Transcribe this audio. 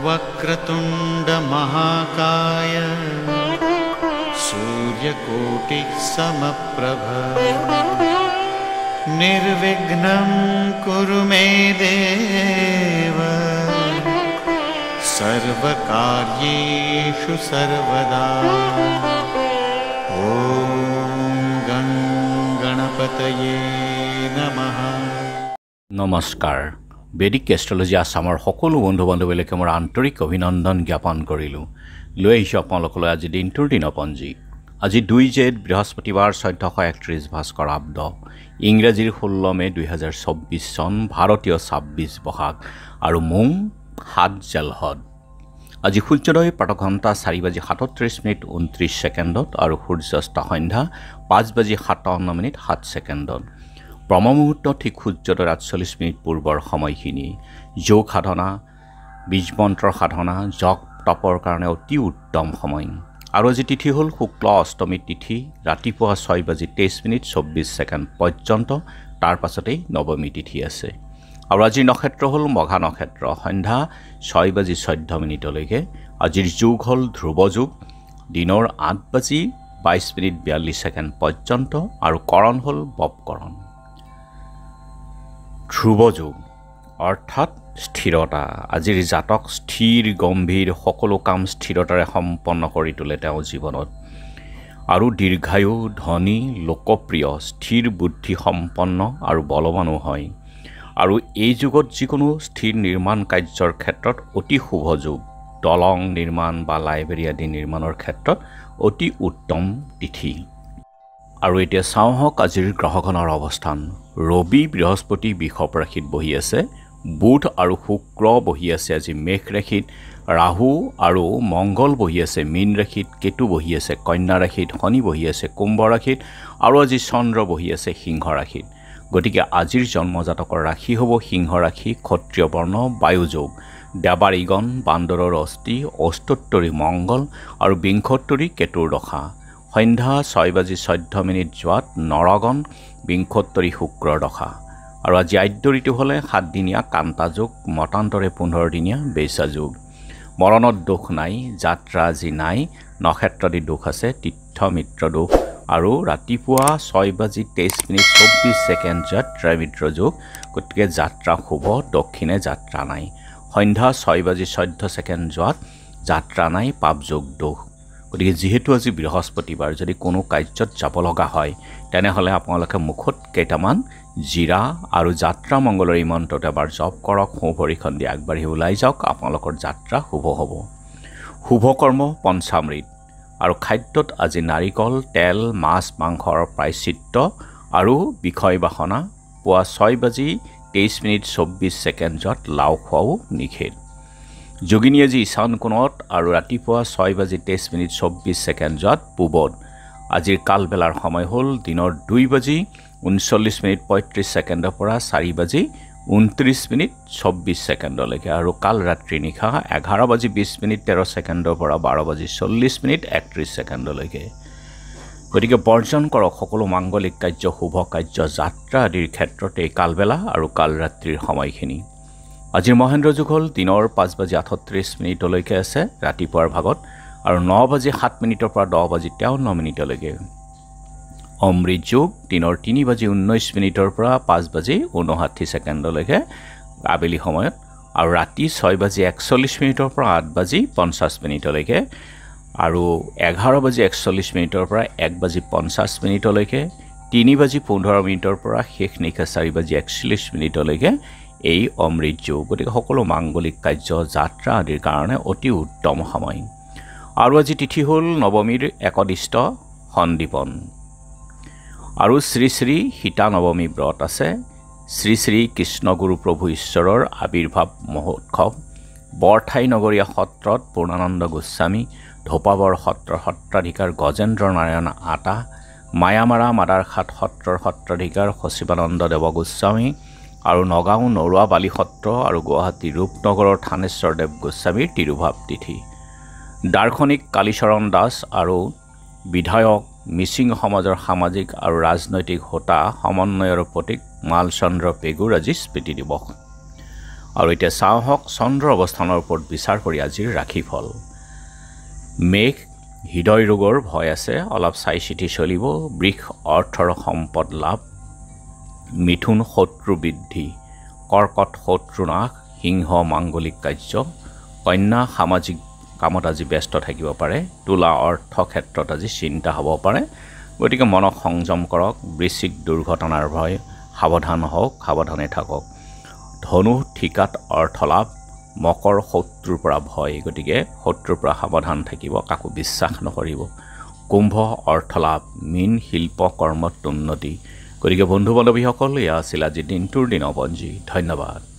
वक्रतुंड महाकाय सूर्यकोटि समप्रभ निर्विघ्नं कुरु मे देव सर्वकार्येषु सर्वदा। ओम गं गणपतये नमः। नमस्कार। বেদিক এষ্ট্ৰলজি আসামৰ সকলো বন্ধু বান্ধৱীলৈকে মোৰ আন্তৰিক অভিনন্দন জ্ঞাপন কৰিলোঁ। লৈ আহিছোঁ আপোনালোকলৈ আজি দিনটোৰ দিনপঞ্জী। আজি 2 জেঠ বৃহস্পতিবাৰ 1431 ভাস্কৰ আব্দ, ইংৰাজীৰ 16 মে 2024 চন, ভাৰতীয় 26 বহাগ আৰু মোং 7 জেলহদ। আজি সূৰ্যোদয় প্ৰাতঃঘণ্টা 4:37:29 আৰু সূৰ্যাস্ত সন্ধ্যা 5:57 7 ব্ৰহ্মমুহূৰ্ত ঠিক সূৰ্যোদয়ৰ 48 পূৰ্বৰ সময়খিনি যোগ সাধনা, বীজ মন্ত্ৰৰ সাধনা, জপ তপৰ কাৰণে অতি উত্তম সময়। আৰু আজি তিথি হ'ল শুক্ল অষ্টমী তিথি, ৰাতিপুৱা 6:23:24 পৰ্যন্ত, তাৰ পাছতেই নৱমী তিথি আছে। আৰু আজিৰ নক্ষত্ৰ হ'ল মঘা নক্ষত্ৰ, সন্ধ্যা 6:14 আজিৰ যোগ হ'ল ধ্ৰুৱ যোগ, দিনৰ 8:22:42 পৰ্যন্ত, আৰু কৰণ হ'ল বপকৰণ। ধ্ৰুৱ যোগ অৰ্থাৎ স্থিৰতা। আজিৰ জাতক স্থিৰ গম্ভীৰ, সকলো কাম স্থিৰতাৰে সম্পন্ন কৰি তোলে তেওঁ জীৱনত, আৰু দীৰ্ঘায়ু, ধনী, লোকপ্ৰিয়, স্থিৰ বুদ্ধি সম্পন্ন আৰু বলৱানো হয়। আৰু এই যুগত যিকোনো স্থিৰ নিৰ্মাণ কাৰ্যৰ ক্ষেত্ৰত অতি শুভ যুগ। দলং নিৰ্মাণ বা লাইব্ৰেৰী আদি নিৰ্মাণৰ ক্ষেত্ৰত অতি উত্তম তিথি। আৰু এতিয়া চাওঁ হওক আজিৰ গ্ৰহগণৰ অৱস্থান। ৰবি বৃহস্পতি বৃষভ ৰাশিত বহি আছে, বুধ আৰু শুক্ৰ বহি আছে আজি মেঘ ৰাশিত, ৰাহু আৰু মংগল বহি আছে মীন ৰাশিত, কেতু বহি আছে কন্যা ৰাশিত, শনি বহি আছে কুম্ভ ৰাশিত, আৰু আজি চন্দ্ৰ বহি আছে সিংহ ৰাশিত। গতিকে আজিৰ জন্মজাতকৰ ৰাশি হ'ব সিংহ ৰাশি, ক্ষত্ৰিয় বৰ্ণ, বায়ুযোগ, দেৱাৰীগণ, বান্দৰৰ অস্থি, অষ্টোত্তৰী মংগল আৰু বিংশোত্তৰী কেতুৰ দশা। সন্ধ্যা 6:14 যোৱাত নৰগণ, বিংশোত্তৰী শুক্ৰৰ দশা। আৰু আজি আদ্য ঋতু হ'লে 7 দিনীয়া কান্তা যোগ, মতান্তৰে 15 দিনীয়া বেচা যোগ। মৰণত দোষ নাই, যাত্ৰা আজি নাই, নক্ষত্ৰাদি দোষ আছে, তীৰ্থ মিত্ৰ দোষ। আৰু ৰাতিপুৱা 6:23:24 যাত্ৰা মিত্ৰ যোগ, গতিকে যাত্ৰা শুভ, দক্ষিণে যাত্ৰা নাই। সন্ধ্যা 6:14 যোৱাত যাত্ৰা নাই, পাপ যোগ দোষ। গতিকে যিহেতু আজি বৃহস্পতিবাৰ, যদি কোনো কাৰ্যত যাব লগা হয় তেনেহ'লে আপোনালোকে মুখত কেইটামান জিৰা আৰু যাত্ৰা মংগলৰ এই মন্ত্ৰটো এবাৰ জপ কৰক, সোঁ ভৰিখন দি আগবাঢ়ি ওলাই যাওক, আপোনালোকৰ যাত্ৰা শুভ হ'ব। শুভ কৰ্ম পঞ্চামৃত। আৰু খাদ্যত আজি নাৰিকল, তেল, মাছ, মাংসৰ প্ৰায়শ্চিত্ত আৰু বিষয় বাসনা। পুৱা 6:23:24 লাও খোৱাও নিষেধ। যোগিনী আজি ঈশান কোণত আৰু ৰাতিপুৱা 6:23:24 পূবত। আজিৰ কালবেলাৰ সময় হ'ল দিনৰ 2:39:35 পৰা 4:29:24 আৰু কাল ৰাত্ৰি নিশা 11:20:13 পৰা 12:40:31 গতিকে বৰ্জন কৰক সকলো মাংগলিক কাৰ্য, শুভ কাৰ্য, যাত্ৰা আদিৰ ক্ষেত্ৰত এই কালবেলা আৰু কাল ৰাত্ৰিৰ সময়খিনি। আজিৰ মহেন্দ্ৰ যুগ হ'ল দিনৰ 5:38 আছে ৰাতিপুৱাৰ ভাগত, আৰু 9:07 পৰা 10:53 অমৃত যুগ দিনৰ 3:19 পৰা 5:59 আবেলি সময়ত, আৰু ৰাতি 6:41 পৰা 8:50 আৰু 11:41 পৰা 1:50 3:15 পৰা শেষ নিশা 4:41 এই অমৃত যুগ। গতিকে সকলো মাংগলিক কাৰ্য, যাত্ৰা আদিৰ কাৰণে অতি উত্তম সময়। আৰু আজি তিথি হ'ল নৱমীৰ একদিষ্ট সন্দীপন। আৰু শ্ৰী শ্ৰী সীতা নৱমী ব্ৰত আছে। শ্ৰী শ্ৰী কৃষ্ণগুৰু প্ৰভু ঈশ্বৰৰ আবিৰ্ভাৱ মহোৎসৱ বৰঠাই নগৰীয়া সত্ৰত পূৰ্ণানন্দ গোস্বামী, ধোপাবৰ সত্ৰৰ সত্ৰাধিকাৰ গজেন্দ্ৰ নাৰায়ণ আটা, মায়ামাৰা মাদাৰখাট সত্ৰৰ সত্ৰাধিকাৰ সচিবানন্দ দেৱ গোস্বামী, আৰু নগাঁও নৰুৱা বালি সত্ৰ আৰু গুৱাহাটী ৰূপনগৰৰ থানেশ্বৰ দেৱ গোস্বামীৰ তিৰুভাৱ তিথি। দাৰ্শনিক কালীচৰণ দাস আৰু বিধায়ক মিচিং সমাজৰ সামাজিক আৰু ৰাজনৈতিক হোতা সমন্বয়ৰ প্ৰতীক মালচন্দ্ৰ পেগুৰ আজি স্মৃতি দিৱস। আৰু এতিয়া চাওঁ হওক চন্দ্ৰ অৱস্থানৰ ওপৰত বিচাৰ কৰি আজিৰ ৰাশিফল। মেঘ হৃদয় ৰোগৰ ভয় আছে, অলপ চাই চিতি চলিব। বৃষ অৰ্থৰ সম্পদ লাভ। মিথুন শত্ৰু বৃদ্ধি। কৰ্কট শত্ৰু নাশ। সিংহ মাংগলিক কাৰ্য। কন্যা সামাজিক কামত আজি ব্যস্ত থাকিব পাৰে। তুলা অৰ্থ ক্ষেত্ৰত আজি চিন্তা হ'ব পাৰে, গতিকে মনক সংযম কৰক। বৃশ্চিক দুৰ্ঘটনাৰ ভয়, সাৱধান হওক, সাৱধানে থাকক। ধনু ঠিকাত অৰ্থ লাভ। মকৰ শত্ৰুৰ পৰা ভয়, গতিকে শত্ৰুৰ পৰা সাৱধান থাকিব, কাকো বিশ্বাস নকৰিব। কুম্ভ অৰ্থ লাভ। মীন শিল্প কৰ্মত উন্নতি। গতিকে বন্ধু বান্ধৱীসকল, এয়া আছিল আজি দিনটোৰ দিনপঞ্জী। ধন্যবাদ।